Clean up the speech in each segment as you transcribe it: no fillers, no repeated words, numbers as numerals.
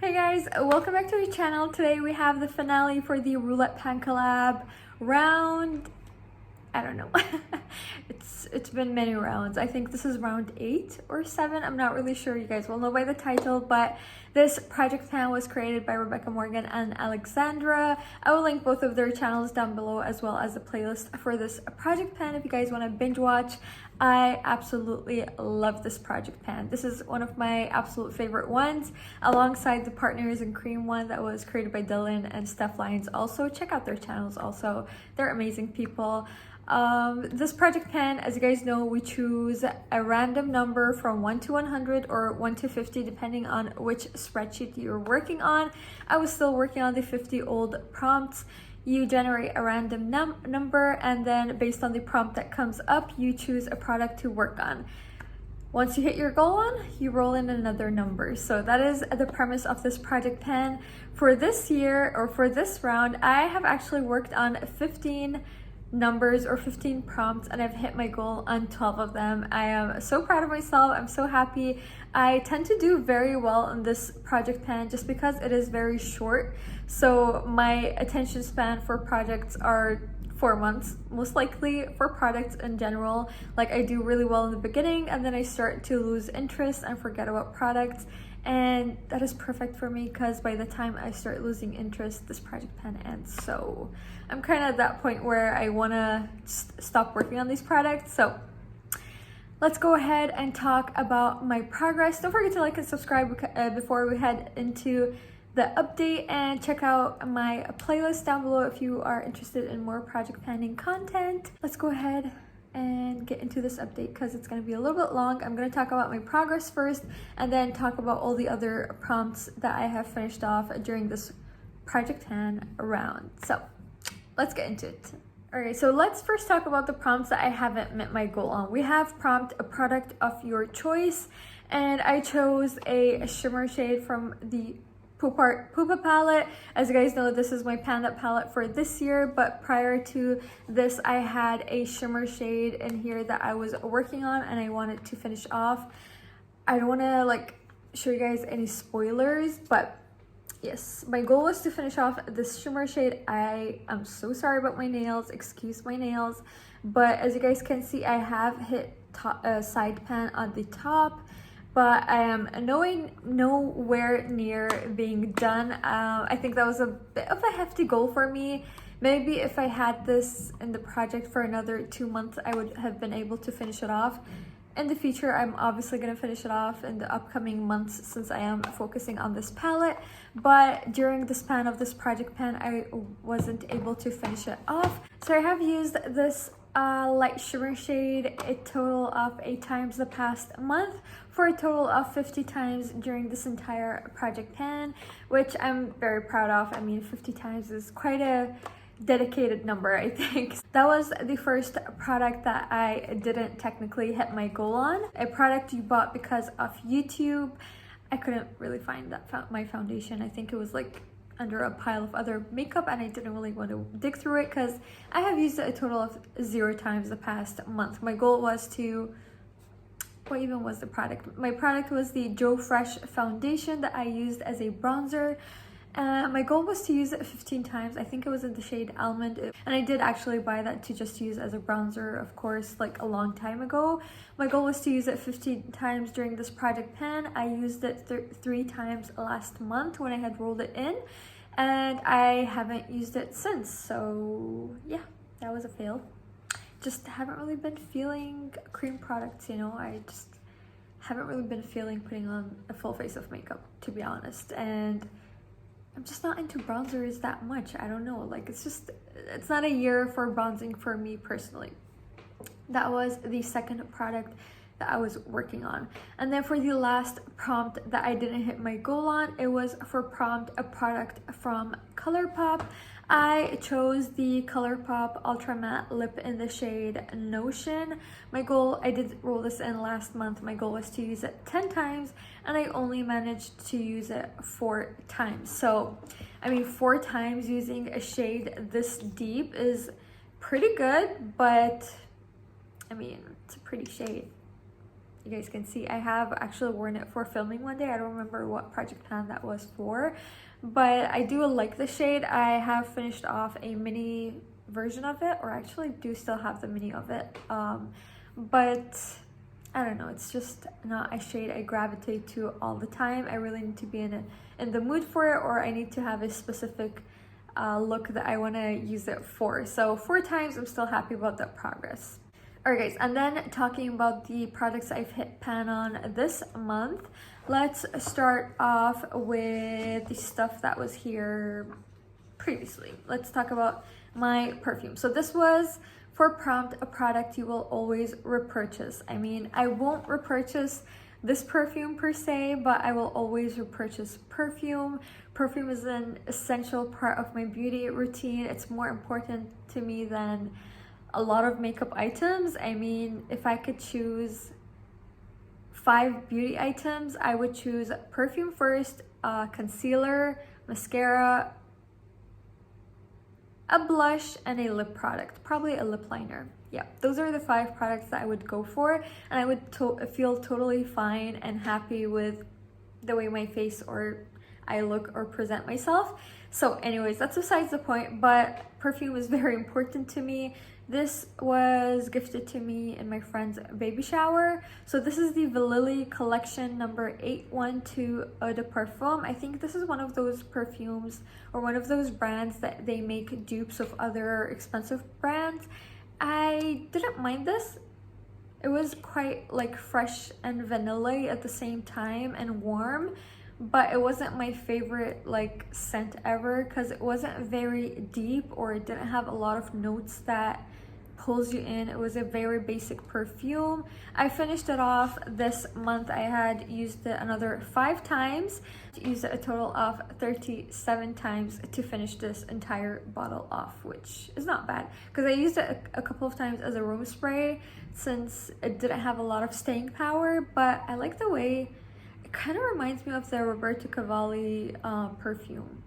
Hey guys, welcome back to our channel. Today we have the finale for the roulette pan collab round. I don't know. it's been many rounds. I think this is round 8 or 7. I'm not really sure. You guys will know by the title, but this project pan was created by Rebecca and Alexandra. I will link both of their channels down below, as well as a playlist for this project pan if you guys want to binge watch. I absolutely love this project pan. This is one of my absolute favorite ones, alongside the Partners in Cream one that was created by Dylan and Steph Lyons. Also, check out their channels also. They're amazing people. This project pan, as you guys know, we choose a random number from 1 to 100 or 1 to 50 depending on which spreadsheet you're working on. I was still working on the 50 old prompts. You generate a random number, and then based on the prompt that comes up, you choose a product to work on. Once you hit your goal on, you roll in another number. So that is the premise of this project pan. For this year, or for this round, I have actually worked on 15 numbers or 15 prompts, and I've hit my goal on 12 of them. I am so proud of myself. I'm so happy. I tend to do very well in this project pan just because it is very short. So my attention span for projects are 4 months, most likely. For products in general, like, I do really well in the beginning and then I start to lose interest and forget about products. And that is perfect for me because by the time I start losing interest, this project pan ends. So I'm kind of at that point where I want to stop working on these products. So let's go ahead and talk about my progress. Don't forget to like and subscribe before we head into the update, and check out my playlist down below if you are interested in more project panning content. Let's go ahead and get into this update because it's going to be a little bit long. I'm going to talk about my progress first and then talk about all the other prompts that I have finished off during this project pan round. So let's get into it. Alright, so let's first talk about the prompts that I haven't met my goal on. We have prompt a product of your choice, and I chose a shimmer shade from the Pupa palette. As you guys know, this is my Panda palette for this year, but prior to this I had a shimmer shade in here that I was working on and I wanted to finish off. I don't want to show you guys any spoilers, but yes, my goal was to finish off this shimmer shade. I'm so sorry about my nails, excuse my nails, but as you guys can see, I have hit side pan on the top, but I am nowhere near being done. I think that was a bit of a hefty goal for me. Maybe if I had this in the project for another 2 months, I would have been able to finish it off. In the future, I'm obviously going to finish it off in the upcoming months since I am focusing on this palette. But during the span of this project pan, I wasn't able to finish it off. So I have used this light shimmer shade a total of 8 times the past month, for a total of 50 times during this entire project pan, which I'm very proud of. I mean, 50 times is quite a dedicated number, I think. That was the first product that I didn't technically hit my goal on. A product you bought because of YouTube. I couldn't really find my foundation. I think it was under a pile of other makeup, and I didn't really want to dig through it because I have used it a total of 0 times the past month. My goal was to, what even was the product? My product was the Joe Fresh foundation that I used as a bronzer. My goal was to use it 15 times. I think it was in the shade Almond, and I did actually buy that to just use as a bronzer, of course, a long time ago. My goal was to use it 15 times during this project pan. I used it 3 times last month when I had rolled it in, and I haven't used it since. So yeah, that was a fail. Just haven't really been feeling cream products, I just haven't really been feeling putting on a full face of makeup, to be honest. And I'm just not into bronzers that much. I don't know, it's not a year for bronzing for me personally. That was the second product that I was working on. And then for the last prompt that I didn't hit my goal on, it was for prompt a product from Colourpop. I chose the Colourpop Ultra Matte Lip in the shade Notion. My goal, I did roll this in last month, my goal was to use it 10 times, and I only managed to use it 4 times. So, I mean, 4 times using a shade this deep is pretty good, but I mean, it's a pretty shade. you guys can see, I have actually worn it for filming one day. I don't remember what project pan that was for, but I do like the shade. I have finished off a mini version of it, or actually do still have the mini of it, but I don't know, it's just not a shade I gravitate to all the time. I really need to be in the mood for it, or I need to have a specific look that I want to use it for. So 4 times, I'm still happy about that progress. Alright guys, and then talking about the products I've hit pan on this month, let's start off with the stuff that was here previously. Let's talk about my perfume. So this was for prompt, a product you will always repurchase. I mean, I won't repurchase this perfume per se, but I will always repurchase perfume. Perfume is an essential part of my beauty routine. It's more important to me than a lot of makeup items. I mean, if I could choose 5 beauty items, I would choose perfume first, concealer, mascara, a blush, and a lip product, probably a lip liner. Yeah, those are the 5 products that I would go for, and I would feel totally fine and happy with the way my face or I look or present myself. So anyways, that's besides the point, but perfume is very important to me. This was gifted to me in my friend's baby shower. So this is the Valili collection number 812 Eau de Parfum. I think this is one of those perfumes or one of those brands that they make dupes of other expensive brands. I didn't mind this. It was quite like fresh and vanilla at the same time and warm, but it wasn't my favorite like scent ever because it wasn't very deep, or it didn't have a lot of notes that pulls you in. It was a very basic perfume. I finished it off this month. I had used it another 5 times, used it a total of 37 times to finish this entire bottle off, which is not bad because I used it a couple of times as a room spray since it didn't have a lot of staying power, but I like the way it kind of reminds me of the Roberto Cavalli perfume.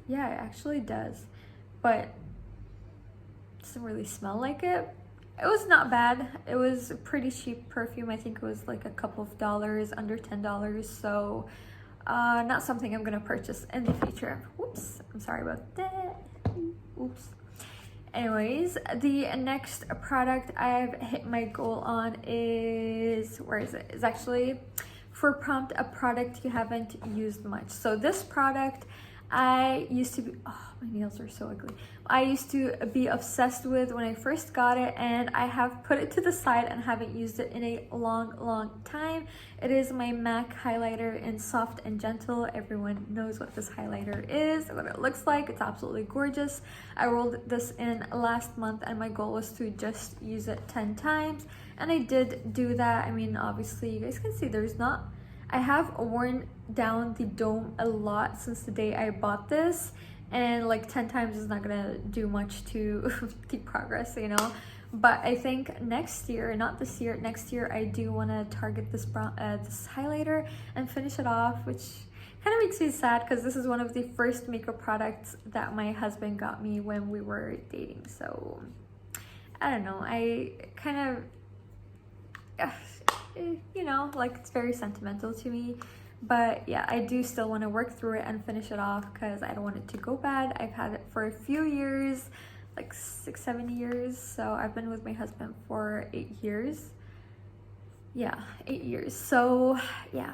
Yeah, it actually does, but doesn't really smell like it. It was not bad. It was a pretty cheap perfume. I think it was like a couple of dollars, under $10. So not something I'm gonna purchase in the future. Whoops, I'm sorry about that. Oops. Anyways, the next product I've hit my goal on is, where is it? It's actually for prompt, a product you haven't used much. So this product I used to be, oh, my nails are so ugly. I used to be obsessed with when I first got it, and I have put it to the side and haven't used it in a long time. It is my MAC highlighter in Soft and Gentle. Everyone knows what this highlighter is, what it looks like. It's absolutely gorgeous. I rolled this in last month, and my goal was to just use it 10 times, and I did do that. I mean, obviously, you guys can see there's not, I have worn down the dome a lot since the day I bought this, and like 10 times is not gonna do much to the progress, you know. But I think next year, not this year, next year I do want to target this this highlighter and finish it off, which kind of makes me sad because this is one of the first makeup products that my husband got me when we were dating. So I don't know, I kind of you know, like it's very sentimental to me. But yeah, I do still want to work through it and finish it off because I don't want it to go bad. I've had it for a few years, like 6-7 years. So I've been with my husband for 8 years. Yeah, 8 years. So yeah,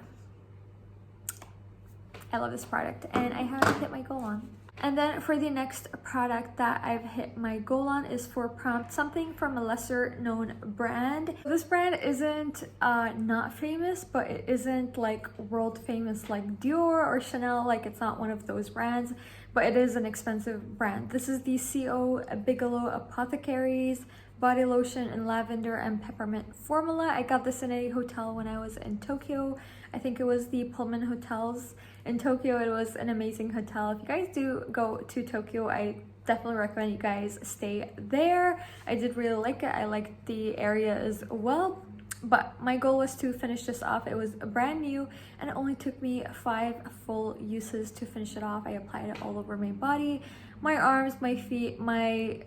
I love this product and I haven't hit my goal on. And then for the next product that I've hit my goal on is for prompt, something from a lesser known brand. This brand isn't not famous, but it isn't like world famous like Dior or Chanel. Like it's not one of those brands, but it is an expensive brand. This is the CO Bigelow Apothecaries body lotion in lavender and peppermint formula. I got this in a hotel when I was in Tokyo. I think it was the Pullman Hotels in Tokyo. It was an amazing hotel. If you guys do go to Tokyo, I definitely recommend you guys stay there. I did really like it. I liked the area as well. But my goal was to finish this off. It was brand new and it only took me 5 full uses to finish it off. I applied it all over my body, my arms, my feet, my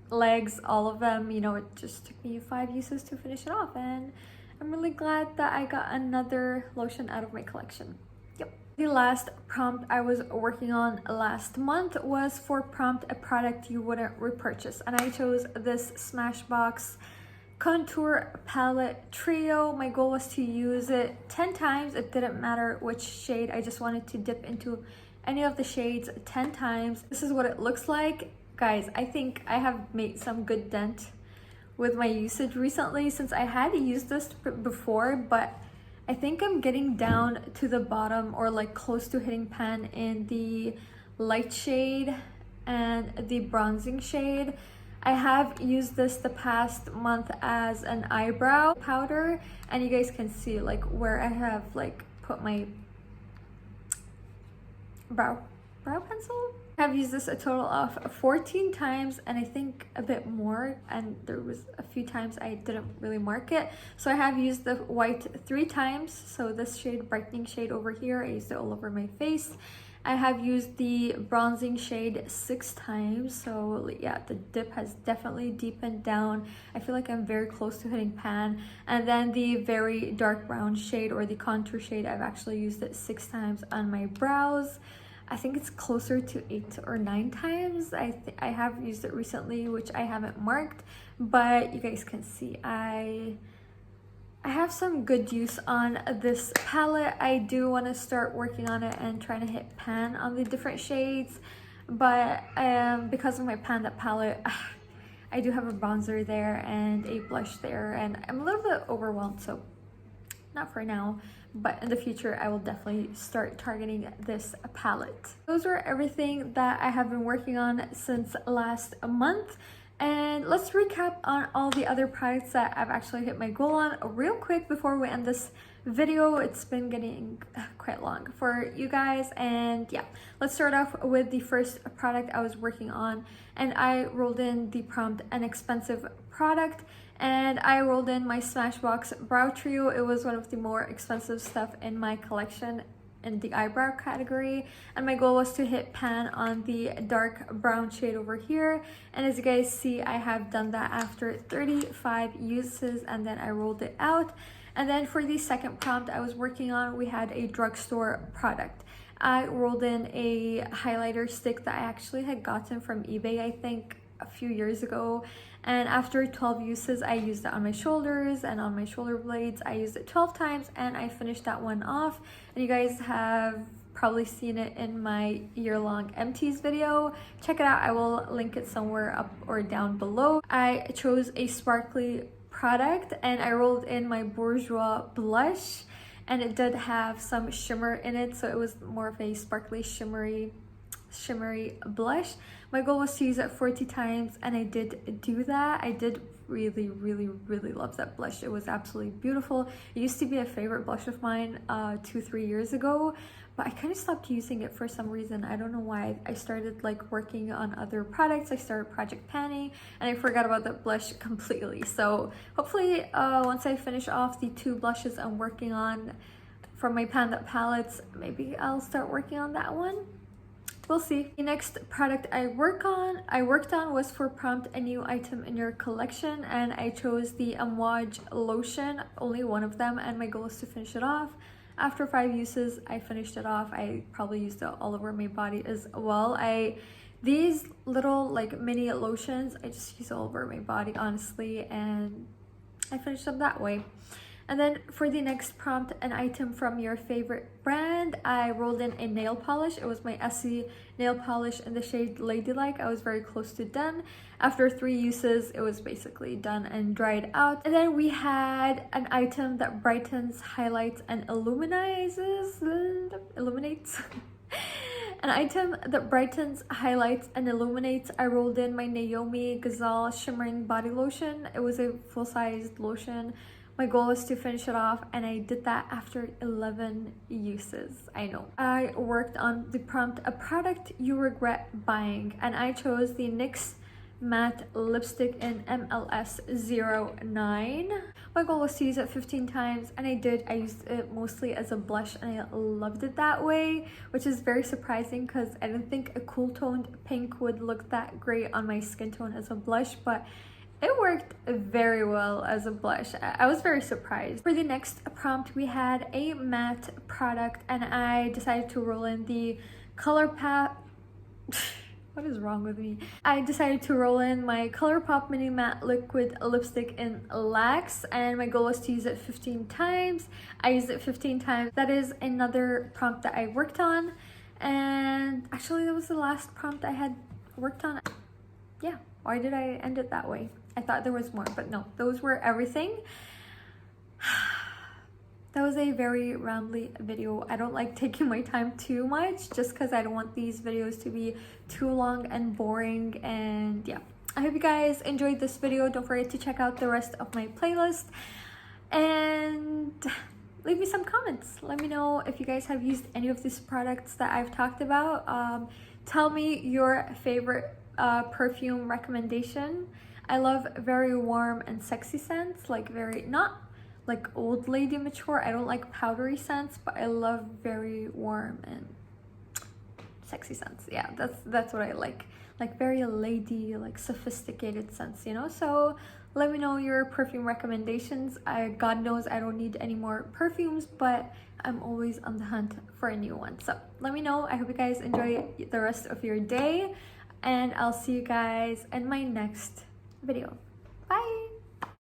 legs, all of them. You know, it just took me 5 uses to finish it off, and I'm really glad that I got another lotion out of my collection. Yep. The last prompt I was working on last month was for prompt a product you wouldn't repurchase, and I chose this Smashbox contour palette trio. My goal was to use it 10 times. It didn't matter which shade. I just wanted to dip into any of the shades 10 times. This is what it looks like. Guys, I think I have made some good dent with my usage recently, since I had used this before, but I think I'm getting down to the bottom, or like close to hitting pan, in the light shade and the bronzing shade. I have used this the past month as an eyebrow powder, and you guys can see like where I have like put my brow pencil. I've used this a total of 14 times, and I think a bit more, and there was a few times I didn't really mark it. So I have used the white 3 times. So this shade, brightening shade over here, I used it all over my face. I have used the bronzing shade 6 times. So yeah, the dip has definitely deepened down. I feel like I'm very close to hitting pan. And then the very dark brown shade, or the contour shade, I've actually used it 6 times on my brows. I think it's closer to 8 or 9 times. I have used it recently, which I haven't marked, but you guys can see I have some good use on this palette. I do want to start working on it and trying to hit pan on the different shades, but because of my Panda palette, I do have a bronzer there and a blush there, and I'm a little bit overwhelmed, so not for now. But in the future, I will definitely start targeting this palette. Those are everything that I have been working on since last month. And let's recap on all the other products that I've actually hit my goal on real quick before we end this video. It's been getting quite long for you guys, and yeah, let's start off with the first product I was working on, and I rolled in the prompt an expensive product, and I rolled in my Smashbox brow trio. It was one of the more expensive stuff in my collection in the eyebrow category, and my goal was to hit pan on the dark brown shade over here. And as you guys see, I have done that after 35 uses, and then I rolled it out. And then for the second prompt I was working on, we had a drugstore product. I rolled in a highlighter stick that I actually had gotten from eBay, I think a few years ago, and after 12 uses I used it on my shoulders and on my shoulder blades. I used it 12 times and I finished that one off, and you guys have probably seen it in my year-long empties video. Check it out, I will link it somewhere up or down below. I chose a sparkly product and I rolled in my Bourjois blush, and it did have some shimmer in it, so it was more of a sparkly shimmery blush. My goal was to use it 40 times, and I did do that. I did really love that blush. It was absolutely beautiful. It used to be a favorite blush of mine 2-3 years ago, but I kind of stopped using it for some reason. I don't know why. I started like working on other products. I started project panning and I forgot about that blush completely. So hopefully once I finish off the 2 blushes I'm working on from my Panda palettes, maybe I'll start working on that one. We'll see. The next product I worked on was for prompt a new item in your collection, and I chose the Amouage lotion, only one of them, and my goal is to finish it off. After 5 uses, I finished it off. I probably used it all over my body as well. These little like mini lotions, I just use all over my body, honestly, and I finished them that way. And then for the next prompt, an item from your favorite brand, I rolled in a nail polish. It was my Essie nail polish in the shade Ladylike. I was very close to done. After 3 uses, it was basically done and dried out. And then we had an item that brightens, highlights, and illuminates. An item that brightens, highlights, and illuminates. I rolled in my Naomi Gazelle Shimmering Body Lotion. It was a full-sized lotion. My goal was to finish it off, and I did that after 11 uses. I know. I worked on the prompt, a product you regret buying, and I chose the NYX matte lipstick in MLS 09. My goal was to use it 15 times, and I did. I used it mostly as a blush, and I loved it that way, which is very surprising because I didn't think a cool toned pink would look that great on my skin tone as a blush, but it worked very well as a blush. I was very surprised. For the next prompt, we had a matte product, and I decided to roll in the ColourPop. What is wrong with me? I decided to roll in my ColourPop Mini Matte Liquid Lipstick in Lax, and my goal was to use it 15 times. I used it 15 times. That is another prompt that I worked on, and actually that was the last prompt I had worked on. Yeah, why did I end it that way? I thought there was more, but no, those were everything. That was a very rambly video. I don't like taking my time too much just because I don't want these videos to be too long and boring. And yeah, I hope you guys enjoyed this video. Don't forget to check out the rest of my playlist and leave me some comments. Let me know if you guys have used any of these products that I've talked about. Tell me your favorite perfume recommendation. I love very warm and sexy scents, like very, not like old lady mature. I don't like powdery scents, but I love very warm and sexy scents. Yeah, that's what I like very lady, like sophisticated scents, you know. So let me know your perfume recommendations. God knows I don't need any more perfumes, but I'm always on the hunt for a new one. So let me know. I hope you guys enjoy the rest of your day, and I'll see you guys in my next video. Bye.